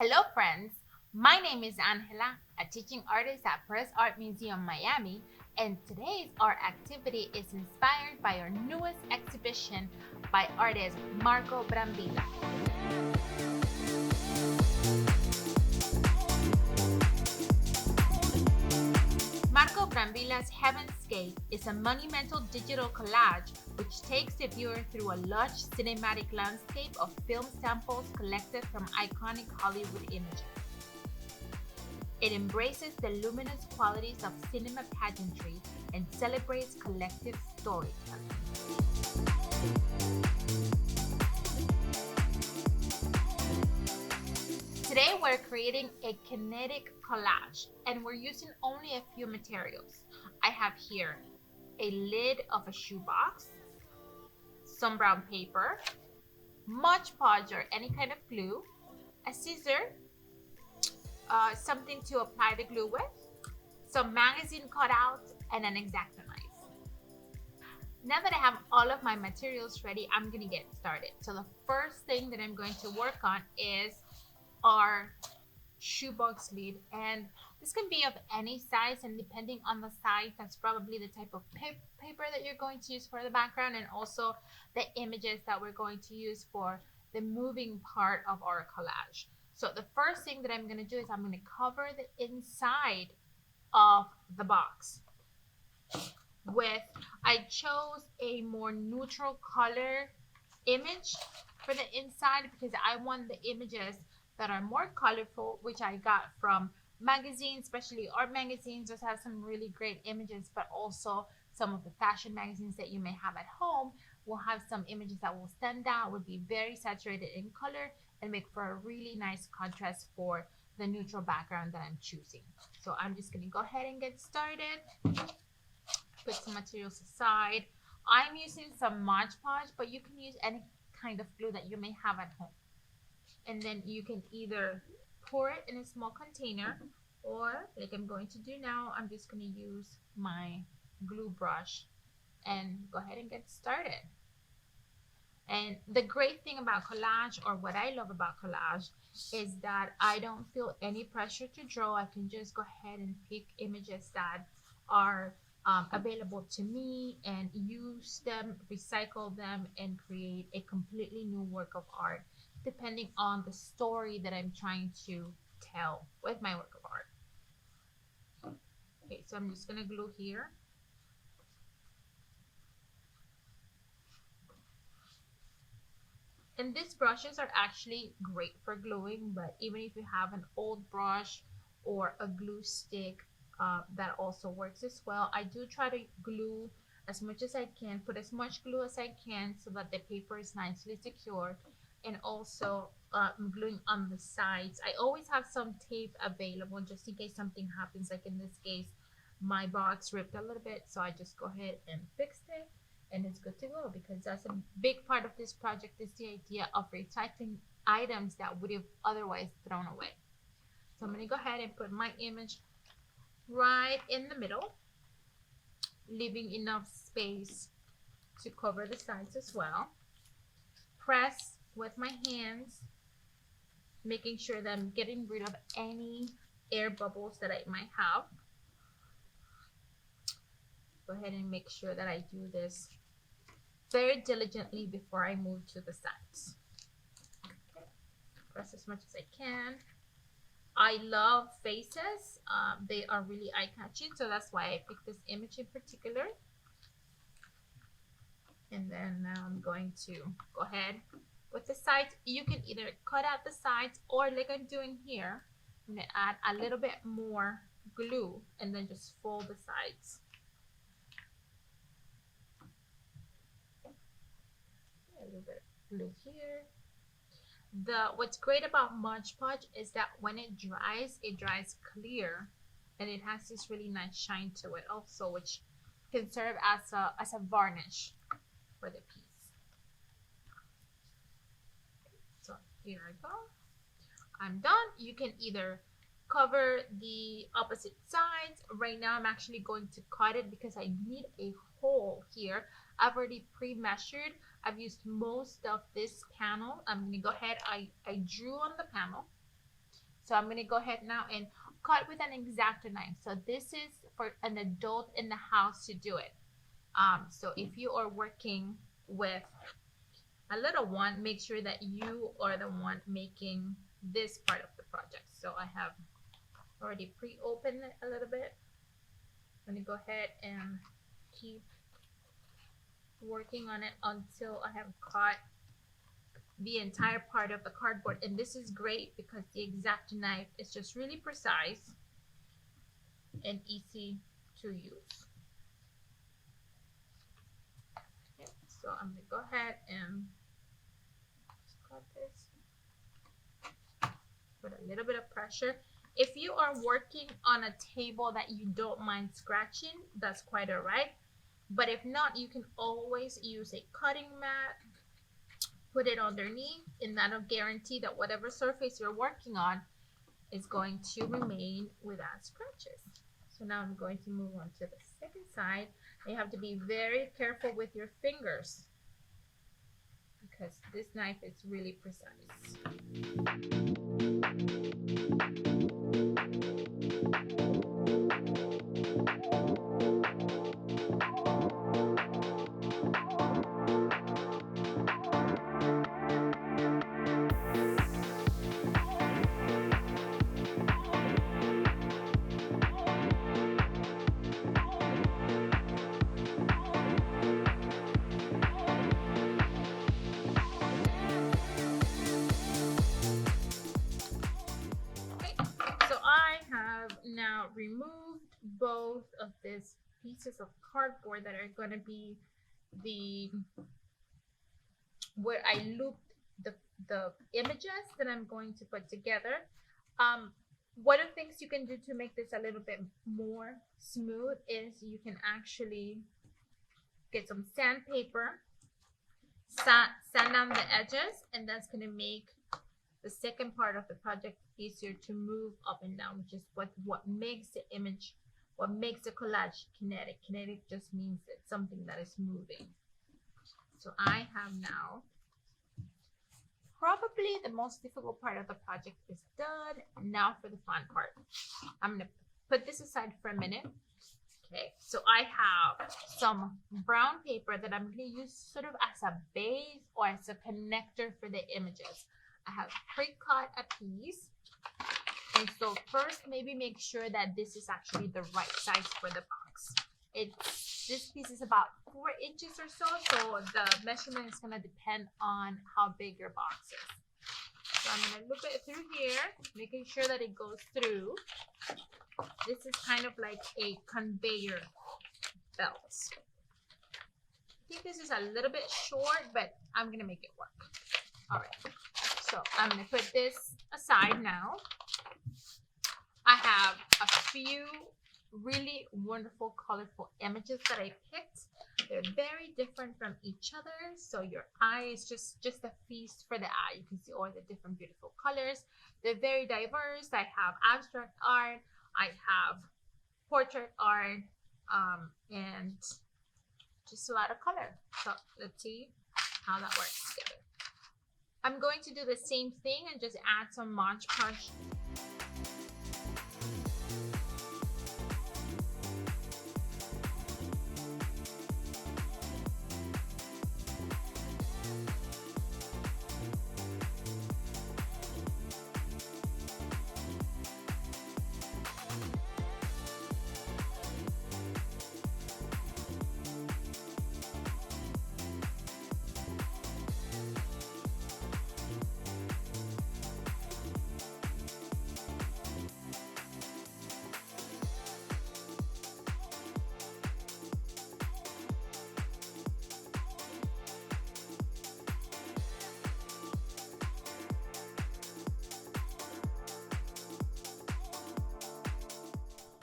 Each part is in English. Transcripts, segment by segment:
Hello friends, my name is Angela, a teaching artist at Pérez Art Museum, Miami, and today's art activity is inspired by our newest exhibition by artist Marco Brambilla. Marco Brambilla's Heavenscape is a monumental digital collage which takes the viewer through a lush cinematic landscape of film samples collected from iconic Hollywood images. It embraces the luminous qualities of cinema pageantry and celebrates collective storytelling. Today we're creating a kinetic collage and we're using only a few materials. I have here a lid of a shoebox, some brown paper, Mod Podge or any kind of glue, a scissor, something to apply the glue with, some magazine cutouts, and an X-Acto knife. Now that I have all of my materials ready, I'm gonna get started. So the first thing that I'm going to work on is our shoebox lid, and this can be of any size, and depending on the size, that's probably the type of paper that you're going to use for the background and also the images that we're going to use for the moving part of our collage. So the first thing that I'm going to do is I'm going to cover the inside of the box with, I chose a more neutral color image for the inside because I want the images that are more colorful, which I got from magazines, especially art magazines. Those have some really great images, but also some of the fashion magazines that you may have at home will have some images that will stand out, would be very saturated in color and make for a really nice contrast for the neutral background that I'm choosing. So I'm just gonna go ahead and get started. Put some materials aside. I'm using some Mod Podge, but you can use any kind of glue that you may have at home. And then you can either pour it in a small container, or like I'm going to do now, I'm just going to use my glue brush and go ahead and get started. And the great thing about collage, or what I love about collage, is that I don't feel any pressure to draw. I can just go ahead and pick images that are available to me and use them, recycle them, and create a completely new work of art depending on the story that I'm trying to tell with my work of art. Okay, so I'm just gonna glue here. And these brushes are actually great for gluing, but even if you have an old brush or a glue stick, that also works as well. I do try to glue as much as I can, put as much glue as I can so that the paper is nicely secured, and also gluing on the sides. I always have some tape available just in case something happens, like in this case my box ripped a little bit, so I just go ahead and fixed it and it's good to go, because that's a big part of this project, is the idea of recycling items that would have otherwise thrown away. So I'm going to go ahead and put my image right in the middle, leaving enough space to cover the sides as well. Press with my hands, making sure that I'm getting rid of any air bubbles that I might have. Go ahead and make sure that I do this very diligently before I move to the sides. Okay. Press as much as I can. I love faces. They are really eye-catching, so that's why I picked this image in particular. And then now I'm going to go ahead with the sides. You can either cut out the sides, or like I'm doing here, I'm going to add a little bit more glue and then just fold the sides. A little bit of glue here. What's great about Mod Podge is that when it dries clear, and it has this really nice shine to it also, which can serve as a varnish for the piece. So here I go. I'm done. You can either cover the opposite sides. Right now I'm actually going to cut it because I need a hole here. I've already pre-measured. I've used most of this panel. I'm going to go ahead. I drew on the panel. So I'm going to go ahead now and cut with an X-Acto knife. So this is for an adult in the house to do it. So if you are working with a little one, make sure that you are the one making this part of the project. So I have already pre-opened it a little bit. I'm going to go ahead and keep working on it until I have cut the entire part of the cardboard. And this is great because the X-Acto knife is just really precise and easy to use. Okay, so I'm going to go ahead and cut this. Put a little bit of pressure. If you are working on a table that you don't mind scratching, that's quite all right. But if not, you can always use a cutting mat, put it underneath, and that'll guarantee that whatever surface you're working on is going to remain without scratches. So now I'm going to move on to the second side. You have to be very careful with your fingers because this knife is really precise. Now removed both of these pieces of cardboard that are going to be where I looped the images that I'm going to put together. One of the things you can do to make this a little bit more smooth is you can actually get some sandpaper, sand down the edges, and that's going to make the second part of the project easier to move up and down, which is what makes the image, what makes the collage kinetic. Kinetic just means it's something that is moving. So I have now, probably the most difficult part of the project is done. Now for the fun part. I'm going to put this aside for a minute. Okay, so I have some brown paper that I'm going to use sort of as a base or as a connector for the images. I have pre-cut a piece, and so first maybe make sure that this is actually the right size for the box. This piece is about 4 inches or so the measurement is going to depend on how big your box is. So I'm going to loop it through here, making sure that it goes through. This is kind of like a conveyor belt. I think this is a little bit short, but I'm going to make it work. All right. So I'm going to put this aside now. I have a few really wonderful, colorful images that I picked. They're very different from each other. So your eye is just a feast for the eye. You can see all the different beautiful colors. They're very diverse. I have abstract art. I have portrait art, and just a lot of color. So let's see how that works together. I'm going to do the same thing and just add some Mod Podge.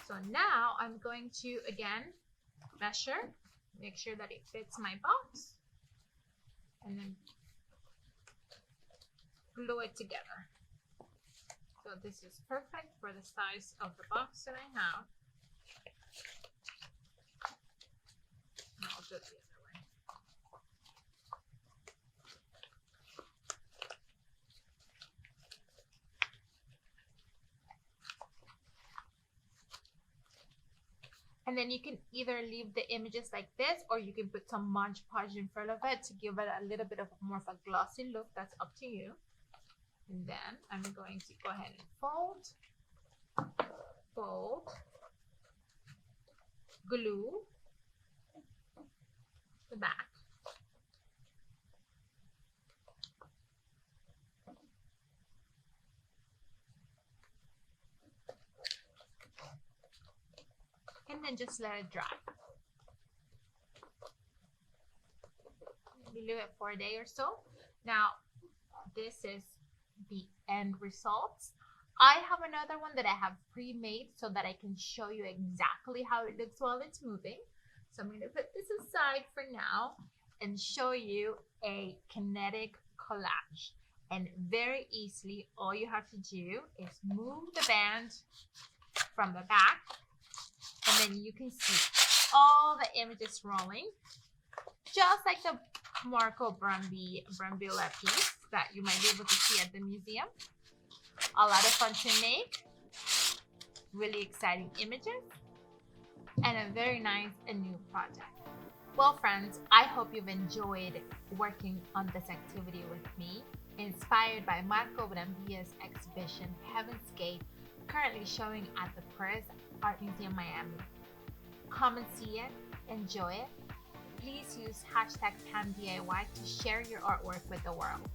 So now I'm going to again measure, make sure that it fits my box, and then glue it together. So this is perfect for the size of the box that I have. I'll do it the other way. And then you can either leave the images like this, or you can put some Mod Podge in front of it to give it a little bit of more of a glossy look. That's up to you. And then I'm going to go ahead and fold, glue the back. And then just let it dry. Maybe leave it for a day or so. Now, this is the end results. I have another one that I have pre-made so that I can show you exactly how it looks while it's moving. So I'm going to put this aside for now and show you a kinetic collage. And very easily, all you have to do is move the band from the back, and then you can see all the images rolling, just like the Marco Brambilla piece that you might be able to see at the museum. A lot of fun to make, really exciting images, and a very nice and new project. Well, friends, I hope you've enjoyed working on this activity with me, inspired by Marco Brambilla's exhibition Heaven's Gate, currently showing at the Pérez Art Museum, Miami. Come and see it, enjoy it. Please use #PAMMDIY to share your artwork with the world.